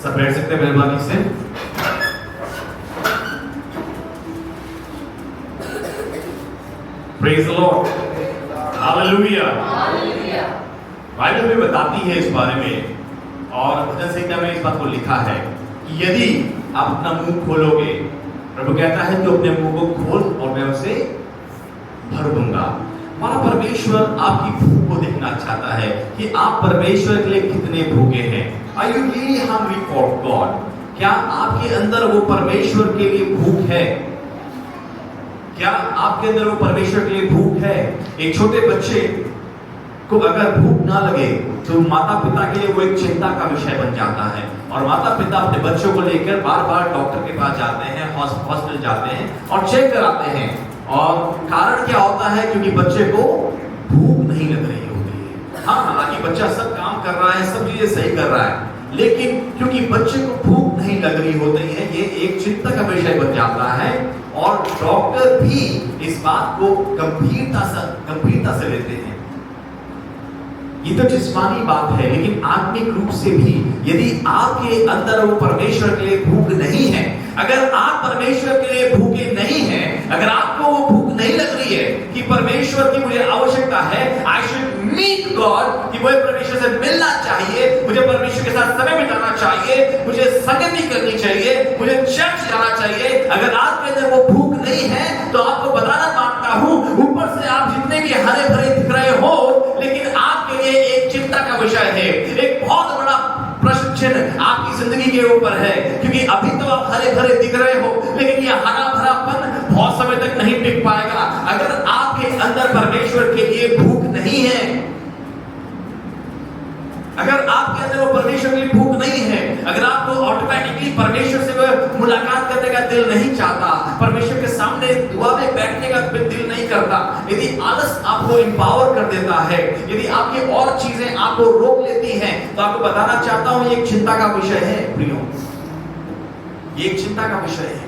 सब बैठ सकते हैं मेहरबानी से। Praise the Lord, hallelujah. Bible में बताती है इस बारे में, और भजन संहिता में इस बात को लिखा है कि यदि आप अपना मुंह खोलोगे, प्रभु कहता है तो अपने मुंह को खोल और मैं उसे भर दूंगा। हमारा परमेश्वर आपकी भूख को देखना चाहता है कि आप परमेश्वर के लिए कितने भूखे हैं। Are you really hungry for God? क्या आपके अंदर वो परमेश्वर के लिए भूख है? क्या आपके अंदर वो परमेश्वर के लिए भूख है? एक छोटे बच्चे को अगर भूख ना लगे तो माता पिता के लिए वो एक चिंता का विषय बन जाता है, और माता पिता अपने बच्चों को लेकर बार बार डॉक्टर के पास जाते हैं, हॉस्पिटल जाते हैं और चेक कराते हैं। और कारण क्या होता है? क्योंकि बच्चे को भूख नहीं लग रही होती है। हाँ, हालांकि बच्चा सब काम कर रहा है, सब चीजें सही कर रहा है, लेकिन क्योंकि बच्चे को भूख नहीं लग रही होती है, ये एक चिंता का विषय बन जाता है। और डॉक्टर भी इस बात को गंभीरता से लेते हैं। ये तो जिस्मानी बात है, लेकिन आत्मिक रूप से भी यदि आपके अंदर वो परमेश्वर के लिए भूख नहीं है, अगर आप परमेश्वर के लिए भूखे नहीं हैं, अगर आपको वो भूख नहीं लग रही है कि परमेश्वर की मुझे आवश्यकता है, आई शुड मीट गॉड, कि मुझे परमेश्वर से मिलना चाहिए, मुझे परमेश्वर के साथ समय बिताना चाहिए, मुझे संगति करनी चाहिए, मुझे चर्च जाना चाहिए, अगर आपके अंदर वो भूख नहीं है तो आपको बताना मांगता हूं, ऊपर से आप जितने भी हरे भरे दिख रहे हो, लेकिन आपके लिए एक चिंता का विषय है, एक बहुत बड़ा प्रश्न चिन्ह आपकी जिंदगी के ऊपर है। क्योंकि अभी तो आप हरे भरे दिख रहे हो, लेकिन ये हरा भरापन बहुत समय तक नहीं टिक पाएगा अगर आपके अंदर परमेश्वर के लिए भूख नहीं है। अगर आपके अंदर वो परमेश्वर की भूख नहीं है, अगर आपको ऑटोमेटिकली परमेश्वर से मुलाकात करने का दिल नहीं चाहता, परमेश्वर के सामने दुआ में बैठने का दिल नहीं करता, यदि आलस आपको एम्पावर कर देता है, यदि आपकी और चीजें आपको रोक लेती हैं, तो आपको बताना चाहता हूं ये एक चिंता का विषय है प्रियो, ये एक चिंता का विषय है।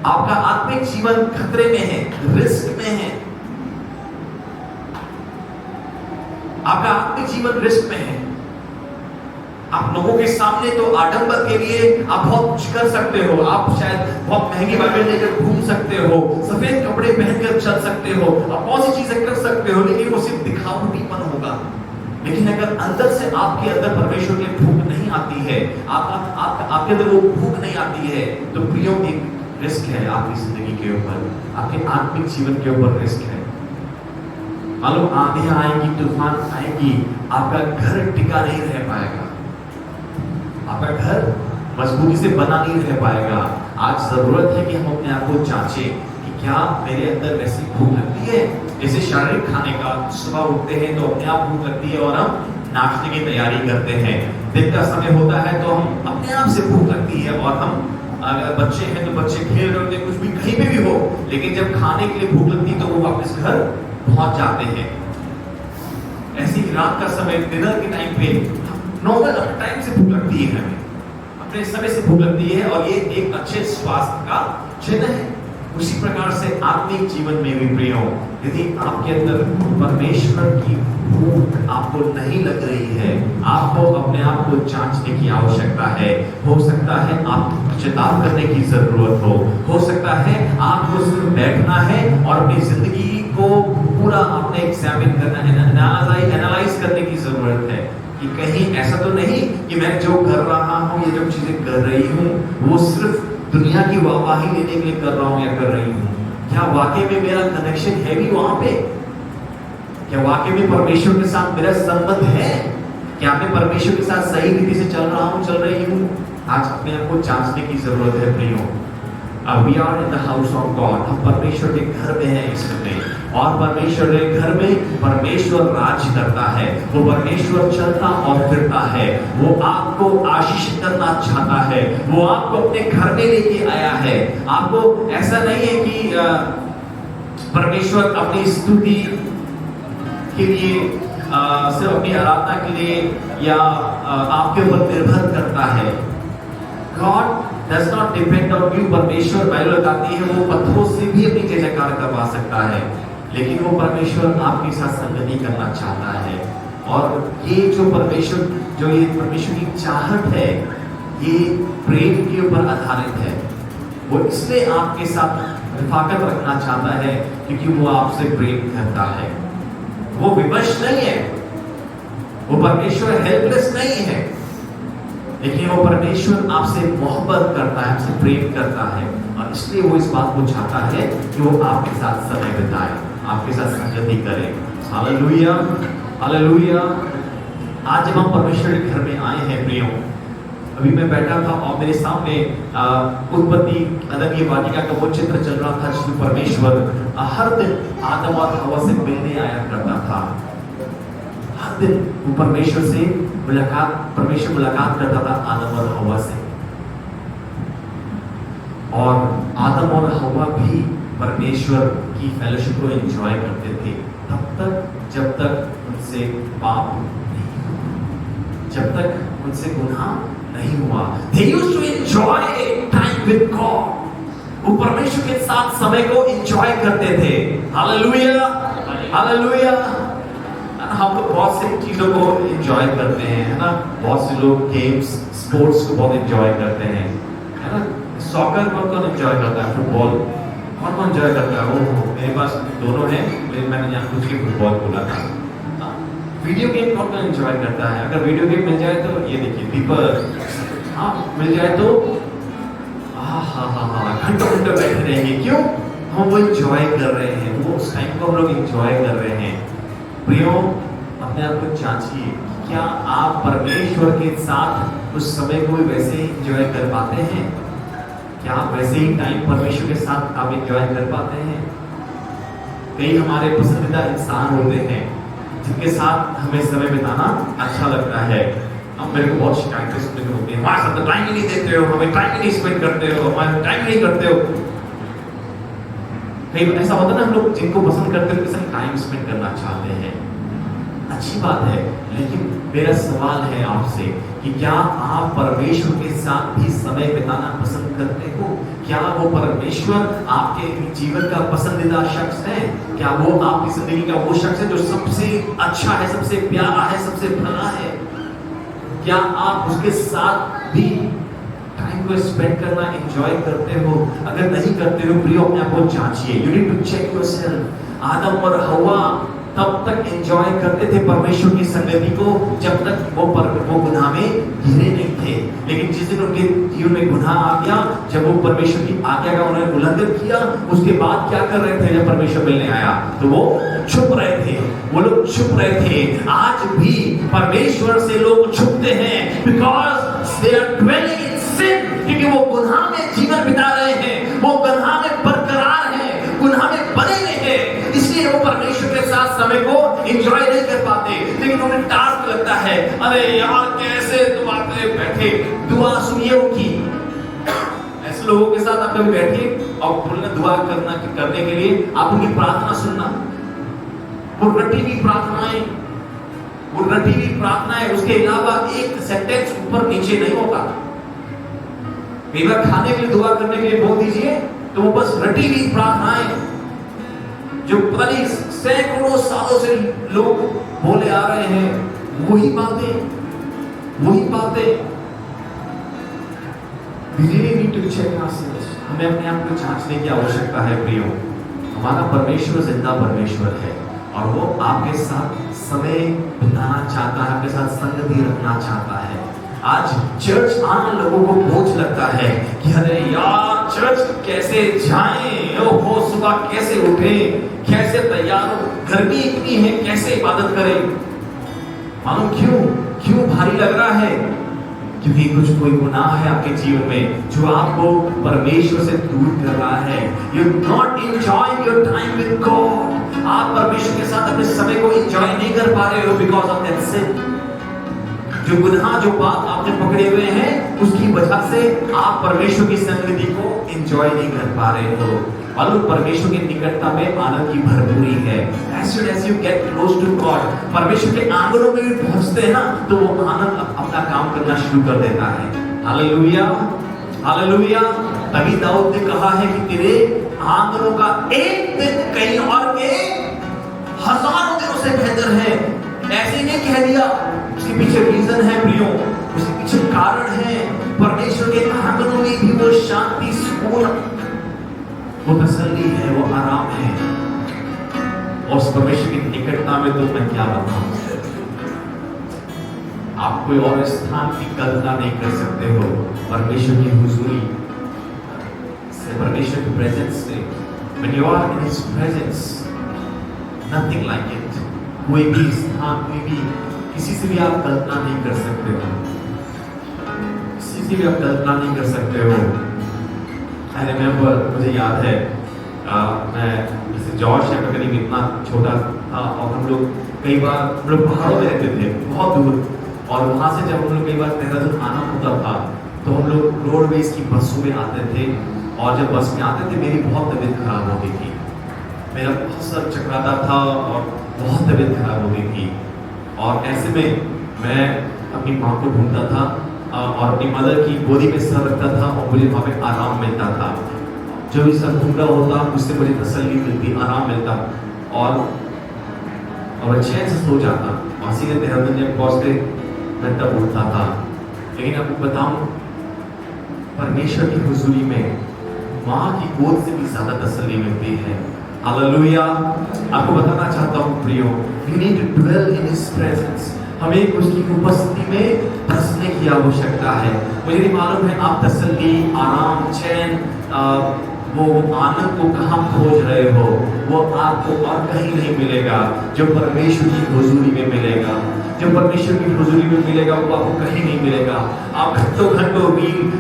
आपका आत्मिक जीवन खतरे में है, रिस्क में है। आपका आत्मिक जीवन रिस्क में है। आप लोगों के सामने तो आडंबर के लिए आप बहुत कुछ कर सकते हो, आप शायद बहुत महंगी बाइबल लेकर घूम सकते हो, सफेद कपड़े पहनकर चल सकते हो, आप बहुत सी चीजें कर सकते हो, लेकिन वो सिर्फ दिखावटीपन होगा। लेकिन अगर अंदर से आपके अंदर परमेश्वर की भूख नहीं आती है, आपके अंदर वो भूख नहीं आती है, तो प्रियो एक रिस्क है आपकी जिंदगी के ऊपर, आपके आत्मिक जीवन के ऊपर रिस्क है। मालूम आंधियां आएंगी, तूफान आएंगी, आपका घर टिका नहीं रह पाएगा, आपका घर मजबूती से बना नहीं रह पाएगा। आज जरूरत है कि हम अपने आप को जांचें कि क्या मेरे अंदर वैसी भूख लगती है, जैसे शारीरिक खाने का सुबह उठते हैं तो अपने आप भूख लगती है और हम नाश्ते की तैयारी करते हैं। दिन का समय होता है तो हम अपने आप से भूख लगती है, और हम अगर बच्चे हैं तो बच्चे खेल रहे होते हैं, कुछ भी कहीं पे भी हो, लेकिन जब खाने के लिए भूख लगती है तो वो वापस घर पहुंच जाते हैं। ऐसी रात का समय, डिनर के टाइम पे नॉर्मल टाइम से भूख लगती है, हमें अपने समय से भूख लगती है, और ये एक अच्छे स्वास्थ्य का चिन्ह है। उसी प्रकार से आत्मिक जीवन में भी प्रियो, यदि आपके अंदर परमेश्वर की भूख आपको नहीं लग रही है, आपको अपने आप को जांचने की आवश्यकता है। हो सकता है आपको पश्चाताप करने की जरूरत हो सकता है आपको सिर्फ बैठना है और अपनी जिंदगी को पूरा आपने एग्जामिन करना है, एनालाइज करने की जरूरत है कि कहीं ऐसा तो नहीं कि मैं जो कर रहा हूँ, ये जो चीजें कर रही हूँ, वो सिर्फ दुनिया की वाहवाही लेने के लिए कर रहा हूँ या कर रही हूँ। क्या वाकई में मेरा कनेक्शन है भी वहां पे? क्या वाकई में परमेश्वर के साथ मेरा संबंध है? क्या मैं परमेश्वर के साथ सही रीति से चल रहा हूँ, चल रही हूँ? आज अपने आप को जांचने की जरूरत है प्रियो। We are in the house of God. हम परमेश्वर के घर में हैं इस समय, और परमेश्वर के घर में परमेश्वर राज करता है, वो परमेश्वर चलता और फिरता है, वो आपको आशीष करना चाहता है, वो आपको अपने घर में लेके आया है। आपको ऐसा नहीं है कि परमेश्वर अपनी स्तुति के लिए सिर्फ अपनी आराधना के लिए या आपके ऊपर निर्भर करता है। God does not depend on you। परमेश्वर बाइबल बताती है वो पत्थरों से भी अपनी जय जयकार करवा सकता है, लेकिन वो परमेश्वर आपके साथ संगति करना चाहता है। और ये जो परमेश्वर की चाहत है, ये प्रेम के ऊपर आधारित है। वो इसलिए आपके साथ रफाकत रखना चाहता है क्योंकि वो आपसे प्रेम करता है। वो विवश नहीं है, वो परमेश्वर हेल्पलेस नहीं है, लेकिन वो परमेश्वर आपसे मोहब्बत करता है, आपसे प्रेम करता है, और इसलिए वो इस बात को चाहता है कि वो आपके साथ समय बिताए, आपके साथ संगति करे। Hallelujah, hallelujah. आज जब हम परमेश्वर के घर में आए हैं प्रियो, अभी मैं बैठा था और मेरे सामने उत्पत्ति अदन वाटिका का वो चित्र चल रहा था जिसमें परमेश्वर हर दिन आदम और हवा से मिलने आया करता था। हर दिन वो परमेश्वर मुलाकात करता था आदम और हवा से, और आदम और हवा भी परमेश्वर की फेलोशिप को एंजॉय करते थे तब तक जब तक उनसे पाप नहीं हुआ, जब तक उनसे गुनाह नहीं हुआ। They used to enjoy time with God. वो परमेश्वर के साथ समय को एंजॉय करते थे। Hallelujah, hallelujah. हम लोग बहुत सी चीजों को एंजॉय करते हैं, है ना। बहुत से लोग गेम्स, स्पोर्ट्स को बहुत एंजॉय करते हैं, है ना। सॉकर कौन एंजॉय करता है? फुटबॉल कौन एंजॉय करता है? वो मेरे पास दोनों हैं, लेकिन मैंने यहाँ कुछ फुटबॉल बोला था। वीडियो गेम कौन एंजॉय करता है? अगर वीडियो गेम मिल जाए तो ये देखिए दीपक, हाँ मिल जाए तो घंटों घंटों बैठे रहेंगे। क्यों? हम वो एंजॉय कर रहे हैं, वो उस टाइम को हम लोग एंजॉय कर रहे हैं। प्रियो, अपने आप को जांचिए, क्या आप परमेश्वर के साथ उस समय को वैसे एंजॉय कर पाते हैं? क्या आप वैसे ही टाइम परमेश्वर के साथ आप एंजॉय कर पाते हैं? कई हमारे पसंदीदा इंसान होते हैं जिनके साथ हमें समय बिताना अच्छा लगता है। अब मेरे को बहुत शिकायतें सुनने को होती है, हमारे साथ टाइम ही नहीं देते हो, हमें टाइम ही नहीं स्पेंड करते हो, हमारे टाइम नहीं करते हो। कई ऐसा होता है ना, हम लोग जिनको पसंद करते हैं उनके साथ टाइम स्पेंड करना चाहते हैं, अच्छी बात है, लेकिन मेरा सवाल है आपसे कि क्या आप परमेश्वर के साथ भी समय बिताना पसंद करते हो? क्या वो परमेश्वर आपके जीवन का पसंदीदा शख्स है? क्या वो आपकी जिंदगी का वो शख्स है जो सबसे अच्छा है, सबसे प्यारा है, सबसे भला है? क्या आप उसके साथ भी टाइम को स्पेंड करना एंजॉय करते हो? अगर नहीं करते हो प्रियो, अपने आप को जांचिए। You need to check yourself. आदम और हवा तब तक एंजॉय करते थे परमेश्वर की संगति को जब तक वो गुनाह में घिरे नहीं थे, लेकिन जिस दिन उनके जीवन में गुनाह आ गया, जब वो परमेश्वर की आज्ञा का उन्होंने उल्लंघन किया, उसके बाद क्या कर रहे थे? जब परमेश्वर मिलने आया तो वो छुप रहे थे, वो लोग छुप रहे थे। आज भी परमेश्वर से लोग छुपते हैं because they are dwelling in sin, क्योंकि वो गुनाह में जीवन बिता रहे हैं, वो गुनाह में बरकरार हैं, गुनाह में बने हुए हैं, इसलिए वो परमेश्वर के साथ समय को एंजॉय नहीं कर पाते। लेकिन उन्हें टास्क लगता है, अरे यार कैसे तुम आते बैठे दुआ सुनिए उनकी। ऐसे लोगों के साथ आप कभी बैठिए और बोलना दुआ करने के लिए आप उनकी प्रार्थना सुनना, वो रटी हुई प्रार्थनाएं, वो रटी हुई प्रार्थनाएं, उसके अलावा एक सेंटेंस ऊपर नीचे नहीं होता। कई बार खाने के लिए दुआ करने के लिए बोल दीजिए तो वो बस रटी हुई प्रार्थनाएं जो पता नहीं सैकड़ों सालों से लोग बोले आ रहे हैं, वही बातें। हमें अपने आप को जांचने की आवश्यकता है प्रियो। हमारा परमेश्वर जिंदा परमेश्वर है और वो आपके साथ समय बिताना चाहता है, आपके साथ संगति रखना चाहता है। आज चर्च आना लोगों को बोझ लगता है कि अरे यार चर्च कैसे जाएं, ओहो सुबह कैसे उठें, कैसे तैयार हो, गर्मी इतनी है कैसे इबादत करें। मालूम क्यों भारी लग रहा है? क्योंकि कोई गुनाह है आपके जीवन में जो आपको परमेश्वर से दूर कर रहा है। You not enjoying your time with God. आप परमेश्वर के साथ अपने समय को एंजॉय नहीं कर पा रहे हो बिकॉज ऑफ दैट सिन। जो गुनाह, जो बात आपने पकड़े हुए हैं, उसकी वजह से आप परमेश्वर की संगति को एंजॉय नहीं कर पा रहे हो। मालूम, परमेश्वर की निकटता में आनंद की भरपूरी है। As soon as you get close to God, परमेश्वर के आंगनों में भी पहुंचते हैं ना, तो वो आनंद अपना काम करना शुरू कर देता है। Hallelujah, hallelujah. तभी दाऊद ने कहा है कि तेरे आंगनों का एक दिन कहीं और के हजारों दिनों से बेहतर है। ऐसे नहीं कह दिया, उसके पीछे रीजन है प्रियो, उसके पीछे कारण है। शांति, सुकून, वो तसल्ली है, वो आराम है। और उस परमेश्वर की निकटता में तो मैं क्या बताऊं, आप कोई और स्थान की कल्पना नहीं कर सकते हो परमेश्वर की हुजूरी से, परमेश्वर की प्रेजेंस से। When you are in His presence, nothing like it. कोई भी स्थान, कोई भी, किसी से भी आप कल्पना नहीं कर सकते हो, किसी से भी आप कल्पना नहीं कर सकते हो। I remember, मुझे याद है, मैं जैसे जॉर्ज या करीब इतना छोटा था और हम लोग कई बार, हम लोग पहाड़ों में रहते थे बहुत दूर, और वहाँ से जब हम लोग कई बार देहरादून आना होता था तो हम लोग रोडवेज की बसों में आते थे, और जब बस में आते थे मेरी बहुत तबीयत खराब होती थी, मेरा बहुत सर चकराता था और बहुत तबीयत खराब होती थी। और ऐसे में मैं अपनी माँ को ढूंढता था और अपनी मदर की गोदी में सर रखता था और मुझे वहाँ पे आराम मिलता था। जो भी सर घूम रहा होता उससे मुझे तसल्ली मिलती, आराम मिलता, और मैं चैन से सो जाता। और सीधे देहरादून जब पहुँचते मैं तब उठता था। लेकिन आपको बताऊं, परमेश्वर की हुजूरी में माँ की गोद से भी ज्यादा तसल्ली मिलती है। हालेलुया। आपको बताना चाहता हूँ प्रियो, we need to dwell in His presence। हमें उसकी उपस्थिति में बसने की आवश्यकता है। मुझे नहीं मालूम है आप तसल्ली, आराम, चैन, वो आनंद को कहाँ खोज रहे हो, वो आपको और कहीं नहीं मिलेगा जो परमेश्वर की हुजूरी में मिलेगा। जो परमेश्वर की हुजूरी में मिलेगा वो आपको कहीं नहीं मिलेगा। आप घंटों घंटों रील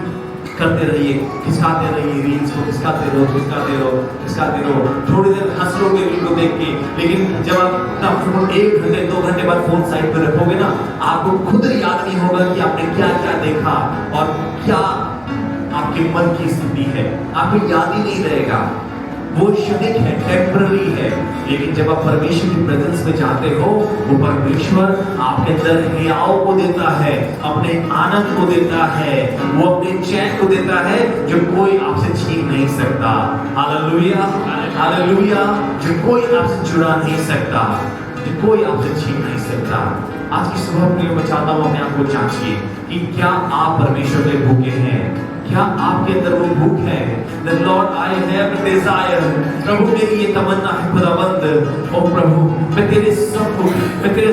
करते रहिए, खिसकाते रहिए, रील्स को खिसकाते रहो, थोड़ी देर हंस लोगे रील को देख के, लेकिन जब आप अपना फोन 1 घंटे 2 घंटे बाद फोन साइड पर रखोगे ना, आपको खुद याद नहीं होगा कि आपने क्या क्या देखा और क्या आपके मन की स्थिति है, आपको याद ही नहीं रहेगा। वो क्षणिक है, टेम्पररी है। लेकिन जब आप परमेश्वर की प्रेजेंस में जाते हो, वो परमेश्वर आपके अंदर हियाव को देता है, अपने आनंद को देता है, वो अपने चैन को देता है जो कोई आपसे छीन नहीं सकता। Hallelujah, hallelujah. जो कोई आपसे चुरा नहीं सकता, जो कोई आपसे छीन नहीं सकता। आज की सुबह के लिए मैं चाहता हूँ अपने आप को जांचिए कि क्या आप परमेश्वर के भूखे हैं, क्या आपके अंदर वो भूख है। The Lord, I have a desire। प्रभु मेरी ये तमन्ना है खुदाबंद, ओ प्रभु मैं तेरे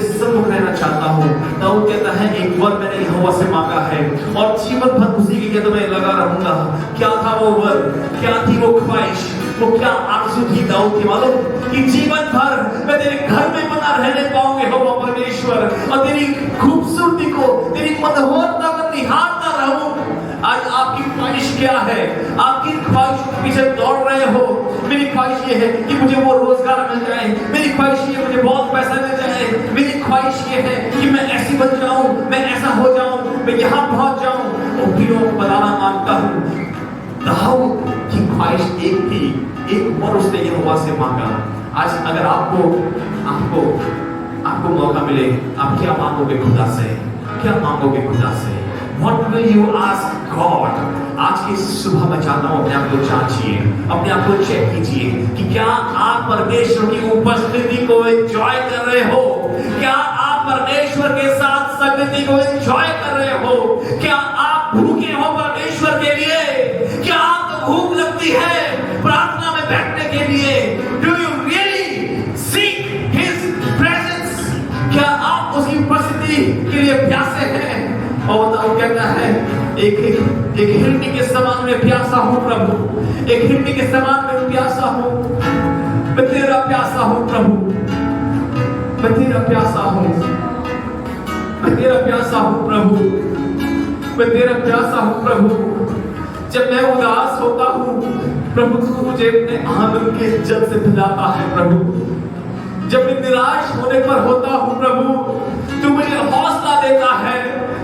सम्मुख रहना चाहता हूँ। तो वो कहता है एक वर मैंने यहोवा से मांगा है और जीवन भर उसी के कदम में लगा रहूंगा। क्या था वो वर, क्या थी वो ख्वाहिश, वो क्या आरज़ू थी दाऊद की मालूम, कि जीवन भर मैं तेरे घर में बना रहने पाऊंगा यहोवा परमेश्वर, और तेरी खूबसूरती को, तेरी मनोहरता को निहारता रहूं। आज आपकी ख्वाहिश क्या है? आपकी ख्वाहिश के पीछे दौड़ रहे हो। मेरी ख्वाहिश ये है कि मुझे वो रोजगार मिल जाए, मेरी ख्वाहिश ये मुझे बहुत पैसा मिल जाए, मेरी ख्वाहिश ये है कि मैं ऐसी बन जाऊं, मैं ऐसा हो जाऊं, मैं यहाँ पहुंच जाऊं। और प्रियो बताना मांगता हूँ, दाऊद की ख्वाहिश एक थी, एक और उसने यहोवा से मांगा। आज अगर आपको मौका मिले, आप क्या मांगोगे खुदा से? क्या मांगोगे खुदा से? What will you ask God? आज की सुबह मैं चाहता हूँ अपने आप को जांचिए, अपने आप को चेक कीजिए कि क्या आप परमेश्वर की उपस्थिति को एंजॉय कर रहे हो? क्या आप परमेश्वर के साथ संगति को एंजॉय कर रहे हो? क्या आप भूखे हो परमेश्वर के लिए? क्या आपको भूख लगती है प्रार्थना में बैठने के लिए? Do you really seek His presence? क्या आप उसकी उपस्थिति के लिए प्यासे हैं? और दाऊद कहता है एक हिरनी के समान में प्यासा हूँ प्रभु, एक हिरनी के समान में प्यासा हूँ, मैं तेरा प्यासा हूँ प्रभु, मैं तेरा प्यासा हूँ, मैं तेरा प्यासा हूँ प्रभु, मैं तेरा प्यासा हूँ प्रभु। जब मैं उदास होता हूँ प्रभु, तू मुझे अपने आनंद के जल से पिलाता है प्रभु। जब मैं निराश होने पर होता हूँ प्रभु, तू मुझे हौसला देता है,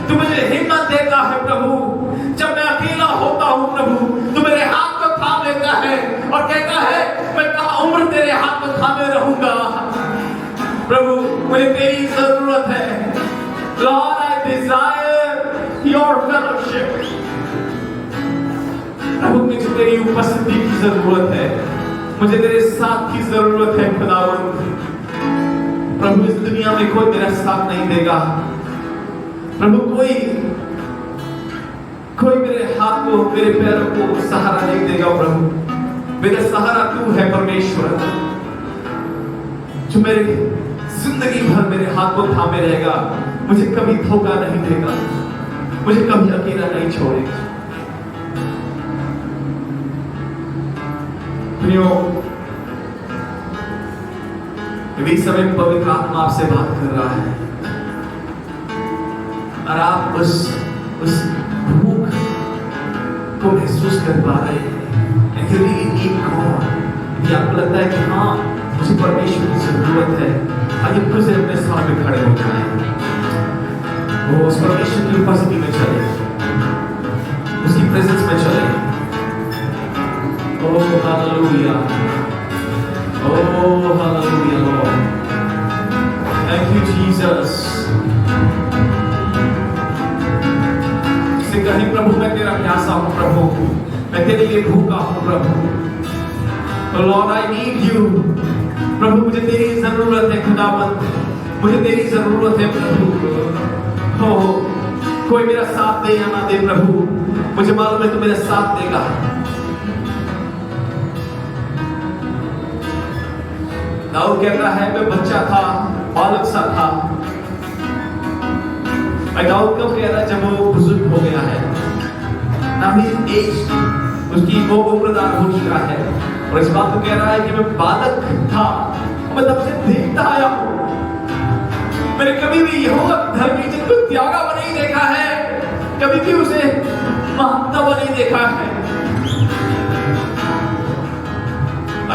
तू मुझे हिम्मत देता है प्रभु। जब मैं अकेला होता हूँ प्रभु, तू मेरे हाथ को थाम लेता है और कहता है मैं कहाँ उम्र तेरे हाथ को थामे रहूंगा। प्रभु मुझे तेरी जरूरत है। Lord, I desire your fellowship। प्रभु मुझे तेरी उपस्थिति की जरूरत है, मुझे तेरे साथ की जरूरत है खुदावंद। प्रभु इस दुनिया में कोई मेरा साथ नहीं देगा प्रभु, कोई मेरे हाथ को, मेरे पैरों को सहारा नहीं देगा प्रभु। मेरा सहारा तू है परमेश्वर, जो मेरे जिंदगी भर मेरे हाथ को थामे रहेगा, मुझे कभी धोखा नहीं देगा, मुझे कभी अकेला नहीं छोड़ेगा। प्रियो, इस समय पवित्र आत्मा आपसे बात कर रहा है और आप उस भूख को महसूस कर पा रहे हैं। यदि आपको लगता है कि हाँ, मुझे परमेश्वर की जरूरत है, आइए फिर से अपने स्थान पे खड़े हो जाएं। वो उस परमेश्वर की उपस्थिति में चले, उसकी प्रेजेंस में चले। Oh hallelujah, oh hallelujah lord, thank you Jesus. से कहीं प्रभु, मैं तेरा प्यासा हूं प्रभु, मैं तेरे लिए भूखा हूं प्रभु। लॉर्ड आई नीड यू प्रभु, मुझे तेरी जरूरत है खुदावंद, मुझे तेरी जरूरत है प्रभु। हो कोई मेरा साथ दे या ना दे प्रभु, मुझे मालूम है तू मेरा साथ देगा। दाऊद कहता है मैं बच्चा था, बालक सा था। दाऊद कब कह रहा है? जब वो बुजुर्ग हो गया है ना, एज उसकी वो उम्रदार हो चुका है, और इस बात को कह रहा है कि मैं बालक था, मैं तब से देखता आया हूं, मैंने कभी भी यहोवा धर्मी जन को त्यागा हुआ नहीं देखा है, कभी भी उसे मानता हुआ नहीं देखा है।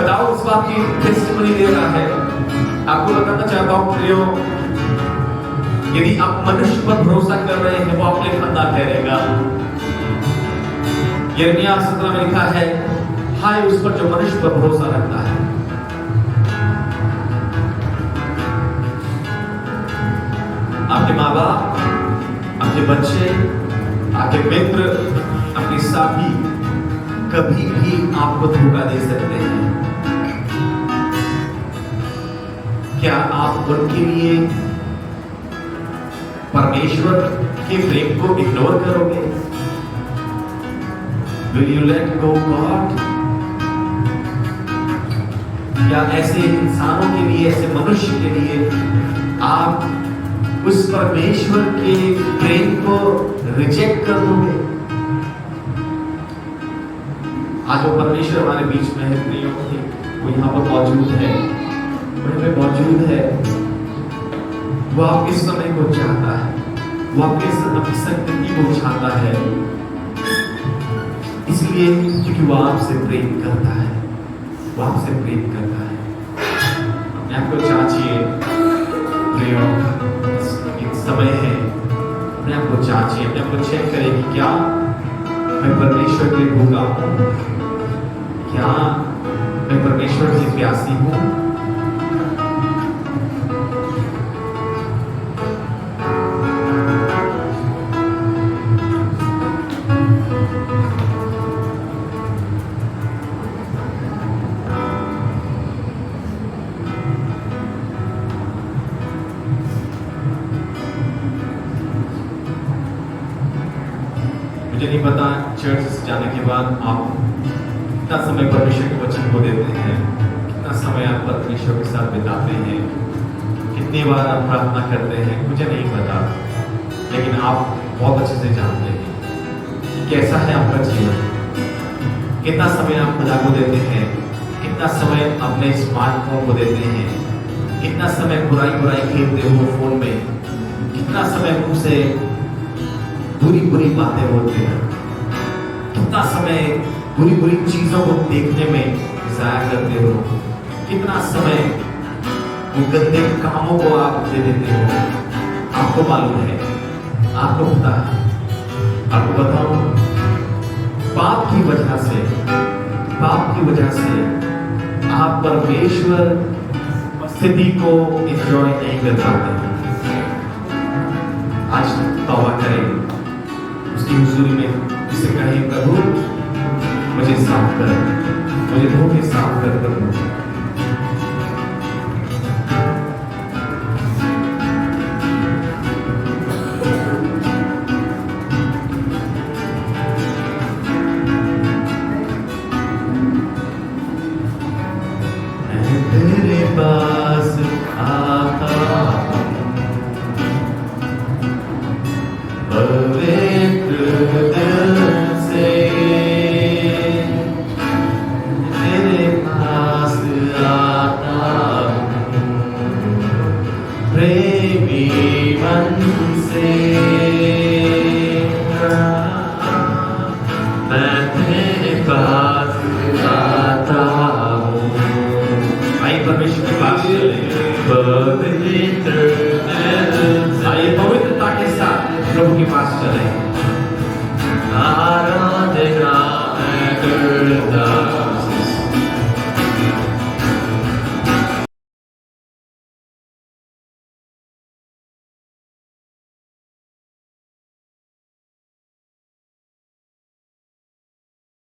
दाऊद इस बात की टेस्टिमनी दे रहा है। आपको बताना चाहता हूं प्रियो, यदि आप मनुष्य पर भरोसा कर रहे हैं, वो आपके फंदा ठहरेगा। यिर्मयाह 17 में लिखा है, हाय उस पर जो मनुष्य पर भरोसा रखता है। आपके माँ बाप, आपके बच्चे, आपके मित्र, आपके साथी कभी भी आपको धोखा दे सकते हैं। क्या आप उनके लिए परमेश्वर के प्रेम को इग्नोर करोगे? Will you let go God? क्या ऐसे इंसानों के लिए, ऐसे मनुष्य के लिए आप उस परमेश्वर के प्रेम को रिजेक्ट कर दोगे? आज वो परमेश्वर हमारे बीच में है, वो यहाँ पर मौजूद है, वो यहाँ पे मौजूद है। वो आपके समय को चाहता है, वो आपकी संगति को चाहता है, इसलिए क्योंकि वो आपसे प्रेम करता है, वो आपसे प्रेम करता है। अपने आप को जांचिए प्रियो, एक समय है, अपने आप को जांचिए, अपने आप को चेक करें कि क्या मैं परमेश्वर के भूखा हूं, क्या मैं परमेश्वर की प्यासी हूं। मुझे नहीं पता चर्च से जाने के बाद आप कितना समय परमेश्वर के वचन को देते हैं, कितना समय आप परमेश्वर के साथ बिताते हैं, कितनी बार आप प्रार्थना करते हैं, मुझे नहीं पता, लेकिन आप बहुत अच्छे से जानते हैं कि कैसा है आपका जीवन, कितना समय आप खुदा को देते हैं, कितना समय अपने स्मार्टफोन को देते हैं, कितना समय बुराई खेलते हो फोन में, कितना समय मुंह से बुरी बातें होते हैं, कितना समय बुरी चीजों को देखने में जाया करते हो, कितना समय वो गंदे कामों को आप दे देते हो। आपको मालूम है, आपको पता है। आपको बताऊं, पाप की वजह से आप परमेश्वर स्थिति को एंजॉय नहीं कर पाते। आज तौबा करें उसकी हुजूरी में, जिसे कहें प्रभु मुझे साफ कर, मुझे धोखे साफ कर प्रभु।